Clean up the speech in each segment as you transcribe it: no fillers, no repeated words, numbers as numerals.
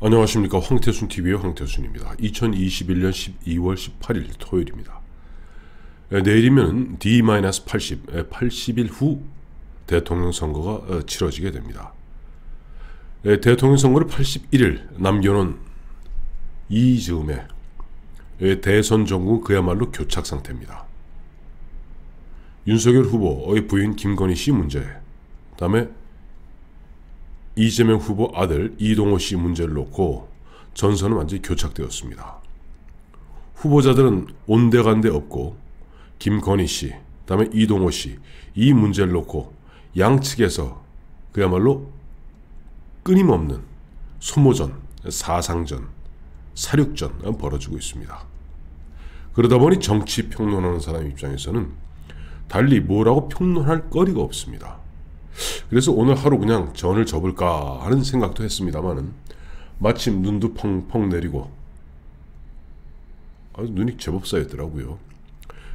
안녕하십니까. 황태순TV의 황태순입니다. 2021년 12월 18일 토요일입니다. 내일이면 D-80, 80일 후 대통령 선거가 치러지게 됩니다. 대통령 선거를 81일 남겨놓은 이 즈음에 대선 전국 그야말로 교착 상태입니다. 윤석열 후보의 부인 김건희 씨 문제, 그 다음에 이재명 후보 아들 이동호 씨 문제를 놓고 전선은 완전히 교착되었습니다. 후보자들은 온데간데 없고 김건희 씨, 그 다음에 이동호 씨, 이 문제를 놓고 양측에서 그야말로 끊임없는 소모전, 사상전, 사륙전 벌어지고 있습니다. 그러다 보니 정치 평론하는 사람 입장에서는 달리 뭐라고 평론할 거리가 없습니다. 그래서 오늘 하루 그냥 전을 접을까 하는 생각도 했습니다만은 마침 눈도 펑펑 내리고 아주 눈이 제법 쌓였더라고요.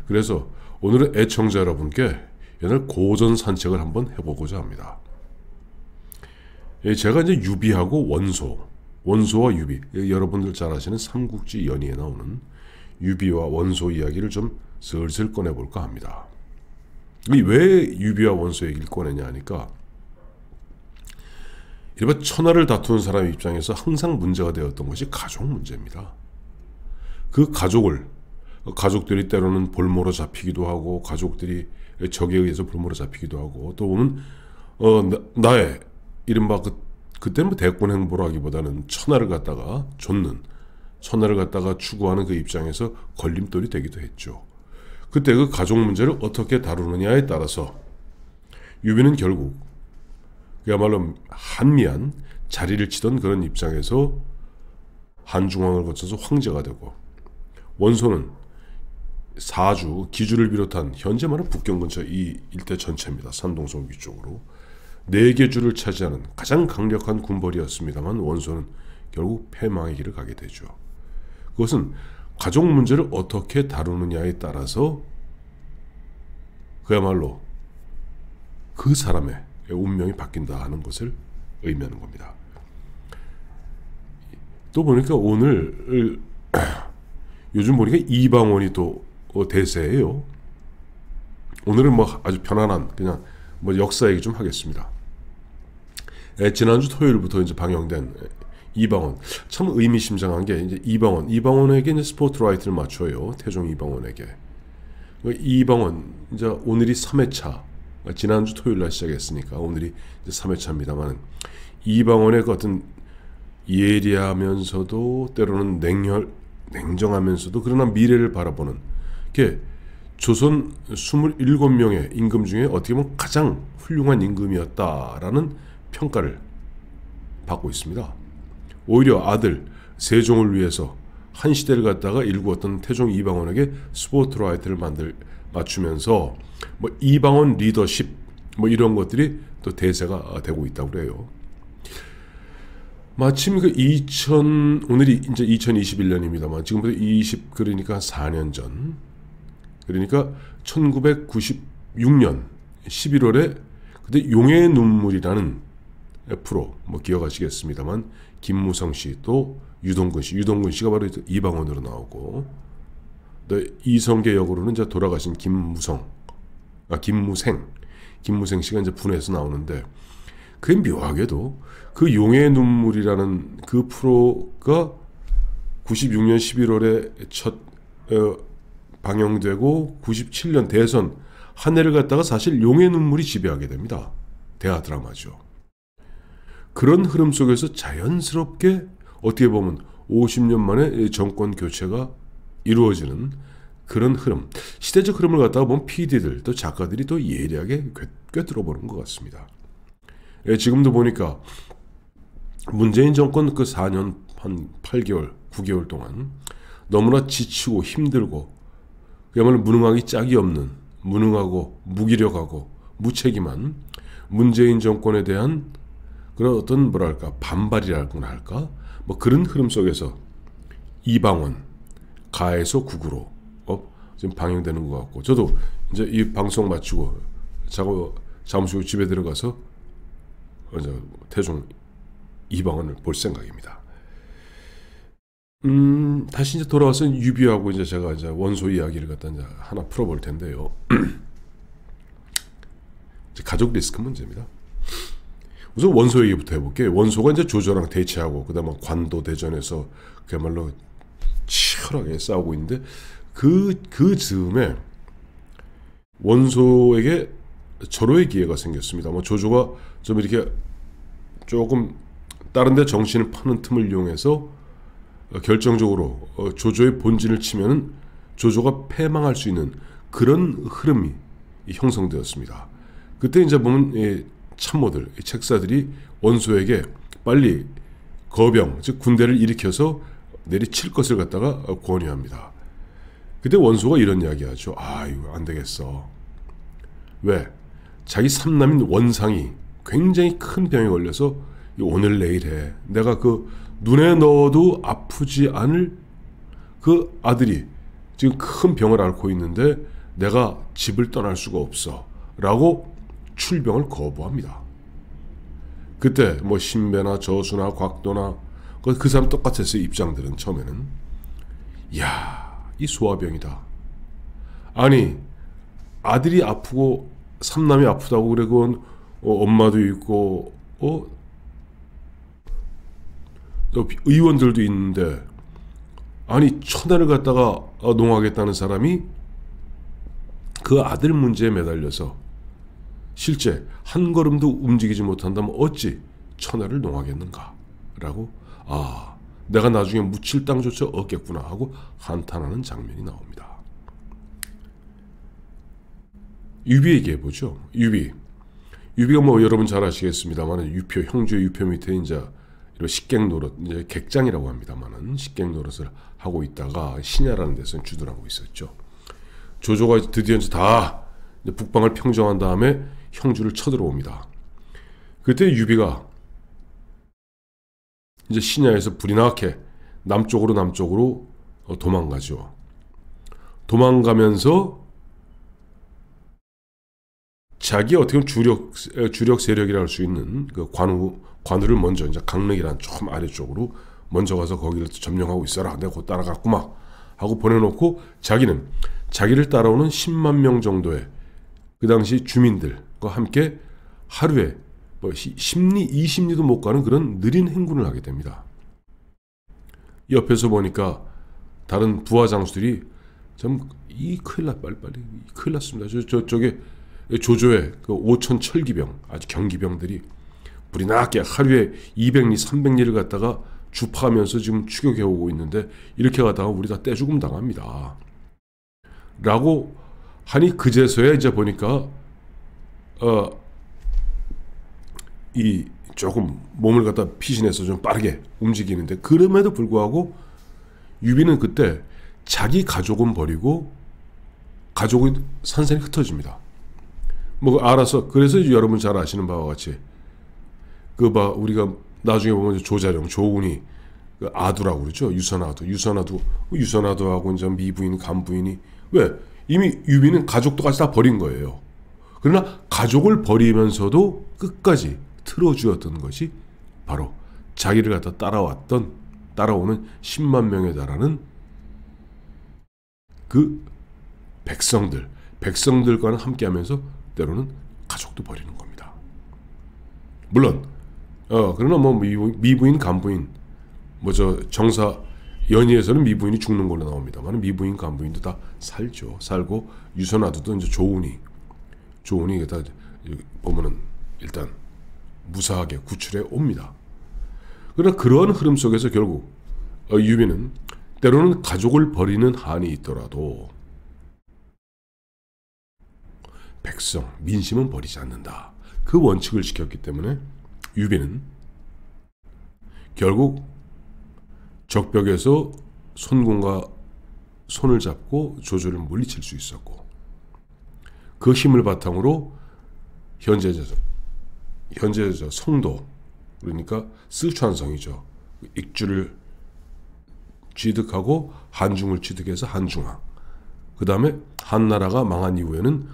그래서 오늘은 애청자 여러분께 옛날 고전 산책을 한번 해보고자 합니다. 제가 이제 유비하고 원소와 유비, 여러분들 잘 아시는 삼국지 연의에 나오는 유비와 원소 이야기를 좀 슬슬 꺼내볼까 합니다. 왜 유비와 원소 얘기를 꺼내냐 하니까 일반 천하를 다투는 사람 입장에서 항상 문제가 되었던 것이 가족 문제입니다. 그 가족들이 때로는 볼모로 잡히기도 하고 가족들이 적에 의해서 볼모로 잡히기도 하고 또 보면 나의 이른바 그때는 뭐 대권 행보라기보다는 천하를 갖다가 좇는 천하를 갖다가 추구하는 그 입장에서 걸림돌이 되기도 했죠. 그때 그 가족 문제를 어떻게 다루느냐에 따라서 유비는 결국 그야말로 한미한 자리를 치던 그런 입장에서 한중왕을 거쳐서 황제가 되고, 원소는 사주, 기주를 비롯한 현재 많은 북경 근처 이 일대 전체입니다. 산동성 위쪽으로 4개 주를 차지하는 가장 강력한 군벌이었습니다만 원소는 결국 패망의 길을 가게 되죠. 그것은 가족 문제를 어떻게 다루느냐에 따라서 그야말로 그 사람의 운명이 바뀐다 하는 것을 의미하는 겁니다. 또 보니까 오늘 요즘 보니까 이방원이 또 대세예요. 오늘은 뭐 아주 편안한 그냥 뭐 역사 얘기 좀 하겠습니다. 지난주 토요일부터 이제 방영된 이방원, 참 의미심장한 게 이제 이방원에게 이제 스포트라이트를 맞춰요. 태종 이방원에게. 이방원 이제 오늘이 3회차, 지난주 토요일날 시작했으니까 오늘이 이제 3회차입니다만 이방원의 그 어떤 예리하면서도 때로는 냉정하면서도 그러나 미래를 바라보는 게 조선 27명의 임금 중에 어떻게 보면 가장 훌륭한 임금이었다라는 평가를 받고 있습니다. 오히려 아들 세종을 위해서 한 시대를 갖다가 일구었던 태종 이방원에게 스포트라이트를 맞추면서 뭐 이방원 리더십 뭐 이런 것들이 또 대세가 되고 있다고 그래요. 마침 오늘이 이제 2021년입니다만 지금부터 그러니까 4년 전, 그러니까 1996년 11월에 그때 용의 눈물이라는 프로 뭐 기억하시겠습니다만 김무성 씨 또 유동근 씨가 바로 이방원으로 나오고 또 이성계 역으로는 이제 돌아가신 김무생 씨가 이제 분해해서 나오는데 그게 묘하게도 그 용의 눈물이라는 그 프로가 96년 11월에 첫 방영되고 97년 대선 한 해를 갖다가 사실 용의 눈물이 지배하게 됩니다. 대하 드라마죠. 그런 흐름 속에서 자연스럽게 어떻게 보면 50년 만에 정권 교체가 이루어지는 그런 흐름, 시대적 흐름을 갖다가 보면 PD들 또 작가들이 또 예리하게 꿰뚫어보는 것 같습니다. 지금도 보니까 문재인 정권 그 4년 한 8개월, 9개월 동안 너무나 지치고 힘들고 그야말로 무능하기 짝이 없는, 무능하고 무기력하고 무책임한 문재인 정권에 대한 그런 어떤 뭐랄까 반발이라고나 할까 뭐 그런 흐름 속에서 이방원 가에서 국으로 지금 방영되는 것 같고, 저도 이제 이 방송 마치고 잠시 집에 들어가서 태종 이방원을 볼 생각입니다. 다시 이제 돌아와서 유비하고 이제 제가 이제 원소 이야기를 갖다 이제 하나 풀어볼 텐데요. 이제 가족 리스크 문제입니다. 우선 원소 얘기부터 해볼게요. 원소가 이제 조조랑 대치하고 그다음에 관도 대전에서 그야말로 치열하게 싸우고 있는데 그 즈음에 원소에게 절호의 기회가 생겼습니다. 뭐 조조가 좀 이렇게 조금 다른 데 정신을 파는 틈을 이용해서 결정적으로 조조의 본진을 치면은 조조가 패망할 수 있는 그런 흐름이 형성되었습니다. 그때 이제 보면 참모들, 책사들이 원소에게 빨리 거병, 즉 군대를 일으켜서 내리칠 것을 갖다가 권유합니다. 그때 원소가 이런 이야기하죠. 아, 이거 안 되겠어. 왜? 자기 삼남인 원상이 굉장히 큰 병에 걸려서 오늘 내일 해. 내가 그 눈에 넣어도 아프지 않을 그 아들이 지금 큰 병을 앓고 있는데 내가 집을 떠날 수가 없어. 라고 출병을 거부합니다. 그때 뭐 신배나 저수나 곽도나 그 사람 똑같았어요. 입장들은 처음에는. 이야, 이 소화병이다. 아니, 아들이 아프고 삼남이 아프다고 그래. 그건 엄마도 있고 의원들도 있는데, 아니 천하를 갖다가 농하겠다는 사람이 그 아들 문제에 매달려서 실제 한 걸음도 움직이지 못한다면 어찌 천하를 농하겠는가 라고, 아, 내가 나중에 묻힐 땅조차 얻겠구나 하고 한탄하는 장면이 나옵니다. 유비 얘기해보죠. 유비가 뭐 여러분 잘 아시겠습니다만 유표, 형주의 유표 밑에 이제 식객 노릇, 이제 객장이라고 합니다만은 식객 노릇을 하고 있다가 신야라는 데서 주둔하고 있었죠. 조조가 드디어 이제 다 북방을 평정한 다음에 형주를 쳐들어옵니다. 그때 유비가 이제 신야에서 불이 나게 남쪽으로 도망가죠. 도망가면서 자기 어떻게 보면 주력 세력이라 할 수 있는 그 관우를 먼저 이제 강릉이란 조금 아래쪽으로 먼저 가서 거기를 점령하고 있어라. 내가 곧 따라갔구만 하고 보내놓고 자기는 자기를 따라오는 10만 명 정도의 그 당시 주민들과 함께 하루에 뭐 10리, 20리도 못 가는 그런 느린 행군을 하게 됩니다. 옆에서 보니까 다른 부하 장수들이 참 빨리 큰일 났습니다. 저쪽에 조조의 그 5천 철기병, 아주 경기병들이 불이 나게 하루에 200리, 300리를 갖다가 주파하면서 지금 추격해오고 있는데 이렇게 가다가 우리 다 떼죽음 당합니다. 라고 하니 그제서야 이제 보니까 이 조금 몸을 갖다 피신해서 좀 빠르게 움직이는데, 그럼에도 불구하고 유비는 그때 자기 가족은 버리고 가족이 산산이 흩어집니다. 뭐 알아서, 그래서 여러분 잘 아시는 바와 같이 우리가 나중에 보면 조자룡, 조운이 그 아두라고 그러죠. 유선아두하고 이제 미부인, 간부인이, 왜? 이미 유비는 가족도 같이 다 버린 거예요. 그러나 가족을 버리면서도 끝까지 틀어주었던 것이 바로 자기를 갖다 따라오는 10만 명에 달하는 그 백성들과는 함께하면서 때로는 가족도 버리는 겁니다. 물론 그러나 뭐 미부인, 간부인, 뭐 정사 연희에서는 미부인이 죽는 걸로 나옵니다만 미부인, 간부인도 다 살고 유선아두도 이제 조운이 다 보면은 일단 무사하게 구출해 옵니다. 그러나 그러한 흐름 속에서 결국 유비는 때로는 가족을 버리는 한이 있더라도 백성, 민심은 버리지 않는다. 그 원칙을 지켰기 때문에 유비는 결국 적벽에서 손군과 손을 잡고 조조를 물리칠 수 있었고, 그 힘을 바탕으로 현재 송도, 그러니까 스촨성이죠. 익주를 취득하고 한중을 취득해서 한중왕, 그 다음에 한나라가 망한 이후에는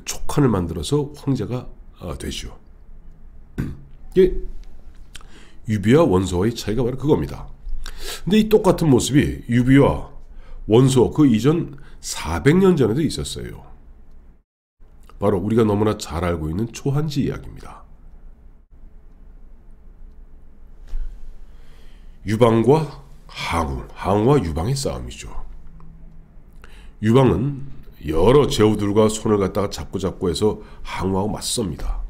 촉한을 만들어서 황제가 되죠. 이게 유비와 원소의 차이가 바로 그겁니다. 근데 이 똑같은 모습이 유비와 원소 그 이전 400년 전에도 있었어요. 바로 우리가 너무나 잘 알고 있는 초한지 이야기입니다. 유방과 항우, 항우와 유방의 싸움이죠. 유방은 여러 제후들과 손을 갖다가 잡고 해서 항우하고 맞섭니다.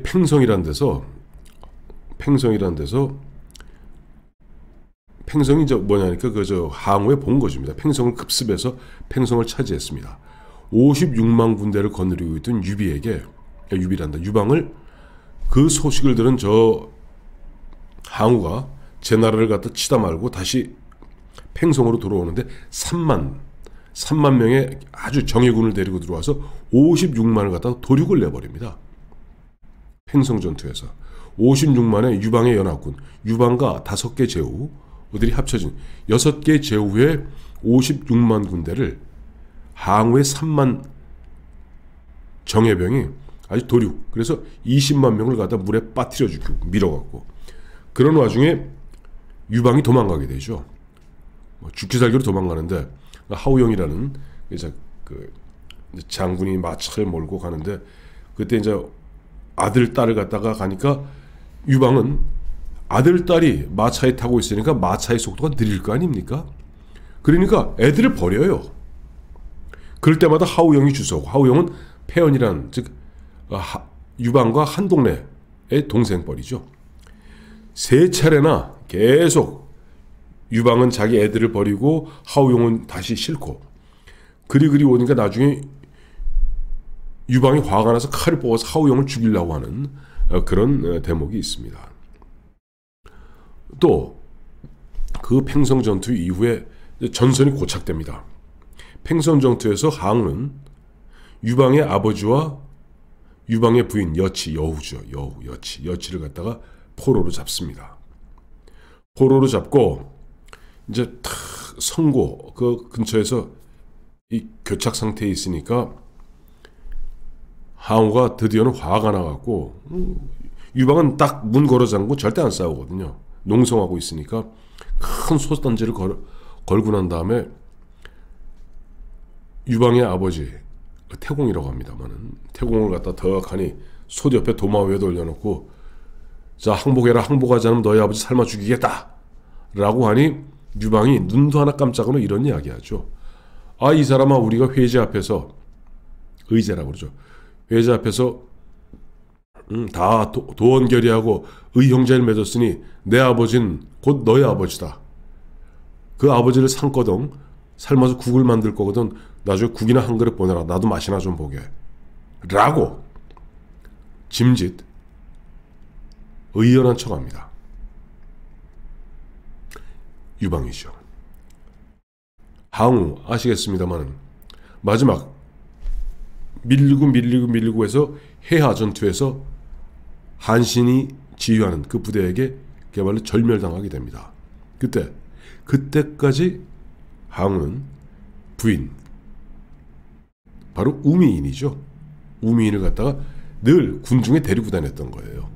팽성이란 데서 팽성이 뭐냐니까 그저 항우에 본 것입니다. 팽성을 급습해서 팽성을 차지했습니다. 56만 군대를 거느리고 있던 유방을 그 소식을 들은 저 항우가 제 나라를 갖다 치다 말고 다시 팽성으로 들어오는데 3만 명의 아주 정예군을 데리고 들어와서 56만을 갖다가 도륙을 내버립니다. 팽성 전투에서 56만의 유방의 연합군, 유방과 5개 제후들이 합쳐진 6개 제후의 56만 군대를 항우의 3만 정예병이 아주 도륙, 그래서 20만 명을 갖다 물에 빠뜨려 주고 밀어갖고, 그런 와중에 유방이 도망가게 되죠. 죽기 살기로 도망가는데 하우영이라는 그 장군이 마차를 몰고 가는데, 그때 이제 아들 딸을 갖다가 가니까 유방은 아들 딸이 마차에 타고 있으니까 마차의 속도가 느릴 거 아닙니까? 그러니까 애들을 버려요. 그럴 때마다 하우영이 주소고, 하우영은 패연이란 즉 유방과 한 동네의 동생뻘이죠. 3차례나 계속 유방은 자기 애들을 버리고 하우용은 다시 싫고, 그리 오니까 나중에 유방이 화가 나서 칼을 뽑아서 하우용을 죽이려고 하는 그런 대목이 있습니다. 또 그 팽성 전투 이후에 전선이 고착됩니다. 팽성 전투에서 항우는 유방의 아버지와 유방의 부인 여치를 갖다가 포로로 잡습니다. 포로로 잡고 이제 탁 성고 그 근처에서 이 교착 상태에 있으니까 항우가 드디어는 화가 나갖고, 유방은 딱 문 걸어 잠그고 절대 안 싸우거든요. 농성하고 있으니까 큰 솥단지를 걸고 난 다음에 유방의 아버지 태공이라고 합니다만은, 태공을 갖다 더하니 솥 옆에 도마 위에도 올려놓고, 자 항복해라, 항복하지 않으면 너희 아버지 삶아 죽이겠다 라고 하니 유방이 눈도 하나 깜짝으로 이런 이야기하죠. 아, 이 사람아, 우리가 회제 앞에서, 의제라고 그러죠, 회제 앞에서 다 도원결의하고 의형제를 맺었으니 내 아버지는 곧 너의 아버지다. 그 아버지를 삶거든, 삶아서 국을 만들 거거든, 나중에 국이나 한 그릇 보내라, 나도 맛이나 좀 보게 라고 짐짓 의연한 척합니다. 유방이죠. 항우 아시겠습니다만 마지막 밀리고 해서 해하 전투에서 한신이 지휘하는 그 부대에게 그야말로 절멸당하게 됩니다. 그때까지 항우는 부인, 바로 우미인이죠. 우미인을 갖다가 늘 군중에 데리고 다녔던 거예요.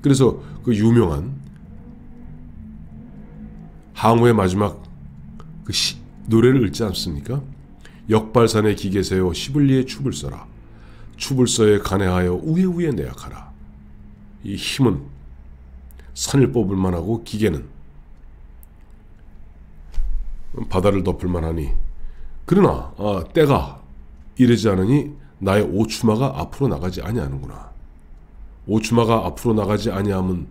그래서 그 유명한 항우의 마지막 그 노래를 읽지 않습니까? 역발산에 기계세요 시블리에 춥을 써라, 춥을 써에 간해하여 우에우에 내약하라. 이 힘은 산을 뽑을 만하고 기계는 바다를 덮을 만하니, 그러나 때가 이르지 않으니 나의 오추마가 앞으로 나가지 아니하는구나. 오추마가 앞으로 나가지 아니하면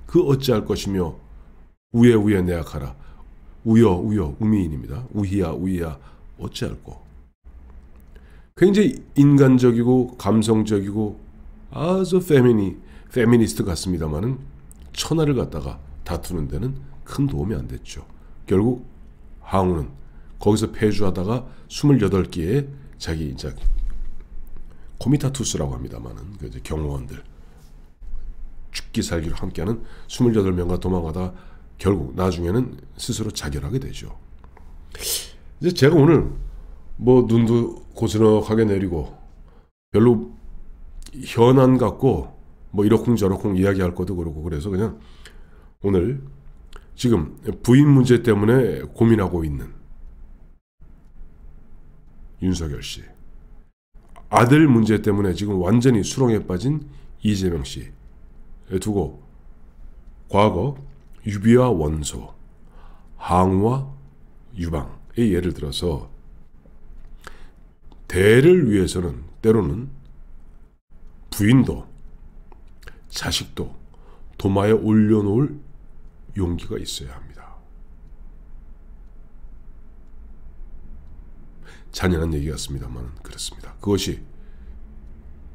그 어찌할 것이며 우에 내약하라. 우여 우미인입니다. 우희야 어찌할꼬. 굉장히 인간적이고 감성적이고 아주 페미니스트 같습니다만은 천하를 갖다가 다투는 데는 큰 도움이 안 됐죠. 결국 항우는 거기서 패주하다가 28기의 자기 이제 코미타투스라고 합니다만은 그 경호원들 죽기 살기로 함께하는 28명과 도망가다 결국 나중에는 스스로 자결하게 되죠. 이제 제가 오늘 뭐 눈도 고즈넉하게 내리고 별로 현안 같고 뭐 이러쿵저러쿵 이야기할 것도 그렇고, 그래서 그냥 오늘 지금 부인 문제 때문에 고민하고 있는 윤석열 씨, 아들 문제 때문에 지금 완전히 수렁에 빠진 이재명 씨 두고 과거 유비와 원소, 항우와 유방의 예를 들어서 대를 위해서는 때로는 부인도 자식도 도마에 올려놓을 용기가 있어야 합니다. 잔인한 얘기 같습니다만 그렇습니다. 그것이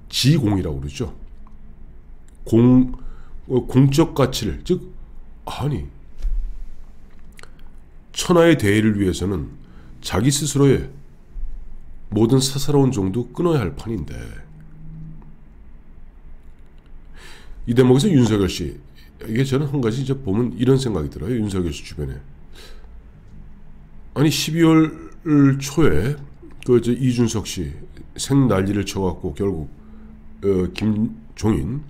지공이라고 그러죠. 공적 가치를, 즉 아니 천하의 대의를 위해서는 자기 스스로의 모든 사사로운 정도 끊어야 할 판인데, 이 대목에서 윤석열 씨, 이게 저는 한 가지 이제 보면 이런 생각이 들어요. 윤석열 씨 주변에, 아니 12월 초에 그 이준석 씨 생난리를 쳐갖고 결국 김종인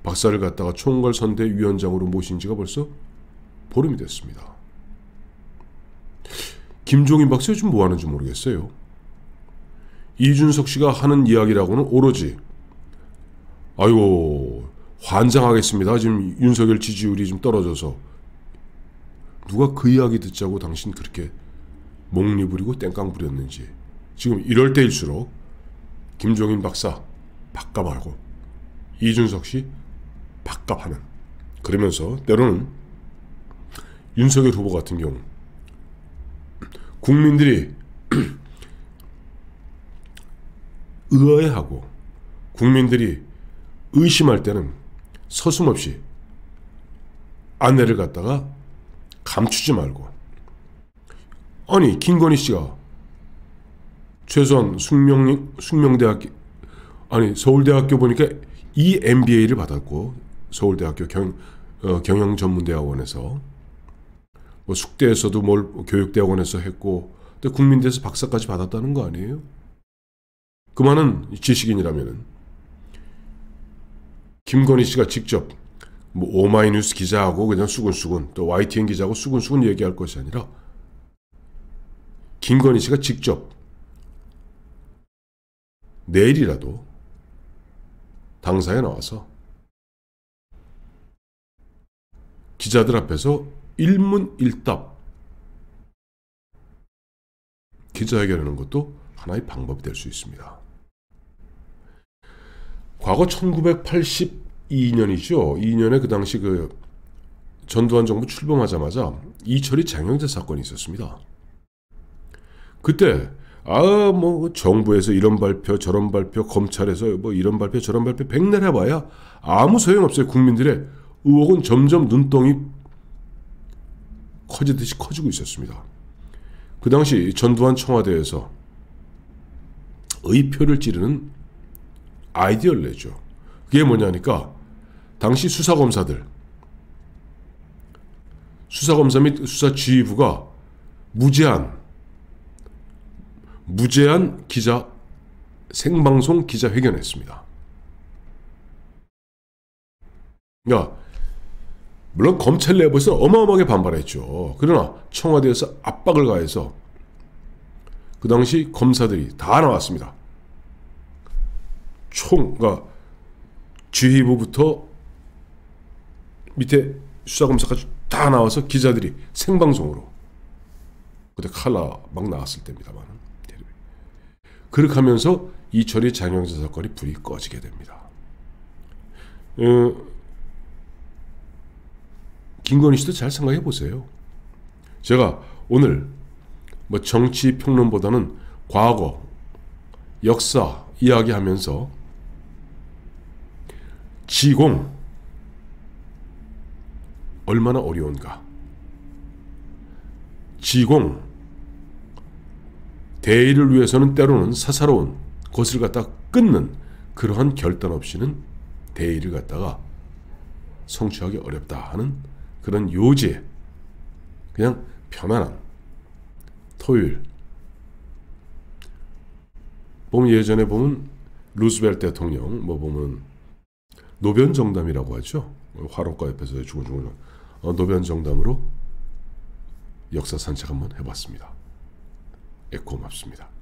박사를 갖다가 총괄선대위원장으로 모신 지가 벌써 보름이 됐습니다. 김종인 박사 요즘 뭐 하는지 모르겠어요. 이준석 씨가 하는 이야기라고는 오로지 아이고 환장하겠습니다. 지금 윤석열 지지율이 좀 떨어져서. 누가 그 이야기 듣자고 당신 그렇게 목리 부리고 땡깡 부렸는지. 지금 이럴 때일수록 김종인 박사 밥값하고 이준석 씨 밥값하는, 그러면서 때로는 윤석열 후보 같은 경우 국민들이 의아해하고 국민들이 의심할 때는 서슴없이 안내를 갖다가 감추지 말고, 아니 김건희 씨가 최소한 숙명대학교, 아니 서울대학교 보니까 EMBA를 받았고, 서울대학교 경영전문대학원에서 뭐 숙대에서도 뭘 교육대학원에서 했고, 또 국민대에서 박사까지 받았다는 거 아니에요? 그 많은 지식인이라면은 김건희 씨가 직접 뭐 오마이뉴스 기자하고 그냥 수근수근, 또 YTN 기자하고 수근수근 얘기할 것이 아니라 김건희 씨가 직접 내일이라도 당사에 나와서 기자들 앞에서 일문일답 기자회견하는 것도 하나의 방법이 될 수 있습니다. 과거 1982년이죠. 2년에 그 당시 그 전두환 정부 출범하자마자 이철이 장영재 사건이 있었습니다. 그때 뭐 정부에서 이런 발표 저런 발표, 검찰에서 뭐 이런 발표 저런 발표 백날 해봐야 아무 소용없어요. 국민들의 의혹은 점점 눈덩이 커지듯이 커지고 있었습니다. 그 당시 전두환 청와대에서 의표를 찌르는 아이디어를 내죠. 그게 뭐냐니까 당시 수사검사 및 수사지휘부가 무제한 기자 생방송 기자회견했습니다. 그러니까 물론 검찰 내부에서 어마어마하게 반발했죠. 그러나 청와대에서 압박을 가해서 그 당시 검사들이 다 나왔습니다. 그러니까 지휘부부터 밑에 수사검사까지 다 나와서 기자들이 생방송으로, 그때 칼라 막 나왔을 때입니다만, 그렇게 하면서 이철이 장영재 사건이 불이 꺼지게 됩니다. 김건희 씨도 잘 생각해 보세요. 제가 오늘 뭐 정치 평론보다는 과거, 역사 이야기하면서 지공 얼마나 어려운가, 지공 대의를 위해서는 때로는 사사로운 것을 갖다 끊는 그러한 결단 없이는 대의를 갖다가 성취하기 어렵다 하는 그런 요지에 그냥 편안한 토요일. 보면 예전에 보면 루스벨트 대통령 뭐 보면 노변정담이라고 하죠. 화롯가 옆에서 죽은 노변정담으로 역사 산책 한번 해봤습니다. 고맙습니다.